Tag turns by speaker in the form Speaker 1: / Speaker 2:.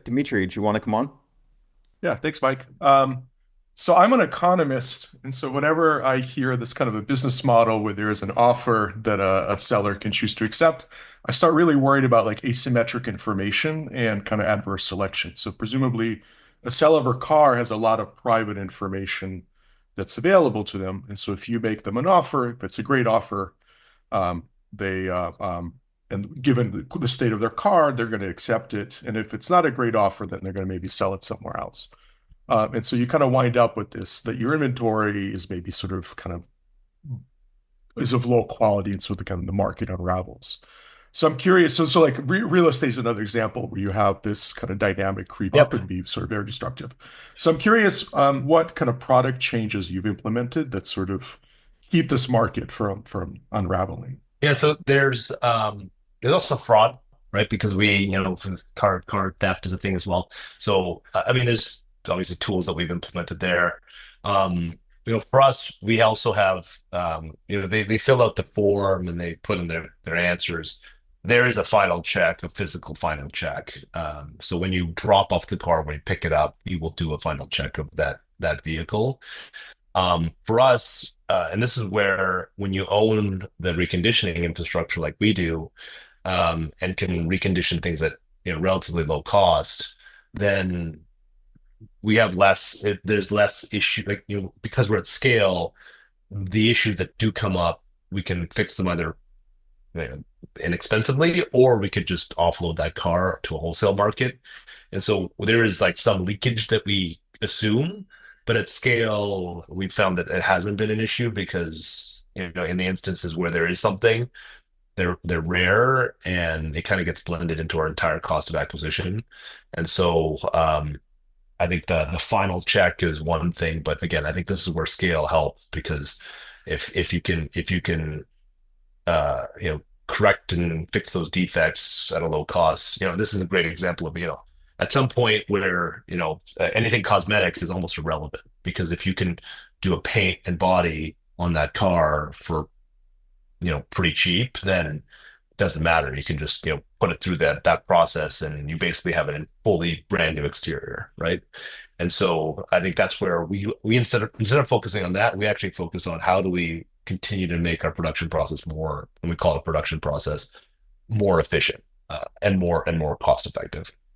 Speaker 1: Dimitri, do you want to come on?
Speaker 2: Yeah, thanks, Mike. So I'm an economist, and so whenever I hear this kind of a business model where there is an offer that a seller can choose to accept, I start really worried about like asymmetric information and kind of adverse selection. So presumably, a seller of a car has a lot of private information that's available to them, and so if you make them an offer, if it's a great offer, they and given the state of their car, they're going to accept it. And if it's not a great offer, then they're going to maybe sell it somewhere else. And so you kind of wind up with this that your inventory is maybe sort of kind of is of low quality, and so the kind of the market unravels. So I'm curious. So like real estate is another example where you have this kind of dynamic creep up
Speaker 3: Yep.
Speaker 2: and be sort of very destructive. So I'm curious what kind of product changes you've implemented that sort of keep this market from unraveling.
Speaker 3: Yeah, so there's also fraud, right? Because car theft is a thing as well. So I mean there's obviously tools that we've implemented there. For us, we also have they fill out the form and they put in their answers. There is a final check, a physical final check. So when you drop off the car, when you pick it up, you will do a final check of that vehicle. For us, and this is where when you own the reconditioning infrastructure like we do, and can recondition things at relatively low cost, then we have there's less issue like because we're at scale, the issues that do come up, we can fix them either you know, inexpensively, or we could just offload that car to a wholesale market. And so there is like some leakage that we assume, but at scale, we've found that it hasn't been an issue because, in the instances where there is something, they're rare and it kind of gets blended into our entire cost of acquisition. And so I think the final check is one thing, but again, I think this is where scale helps because if you can correct and fix those defects at a low cost. This is a great example of, at some point where, anything cosmetic is almost irrelevant because if you can do a paint and body on that car for, pretty cheap, then it doesn't matter. You can just, put it through that process and you basically have a fully brand new exterior, right? And so I think that's where we instead of focusing on that, we actually focus on how do we continue to make our production process more, and we call it production process, more efficient and more cost effective.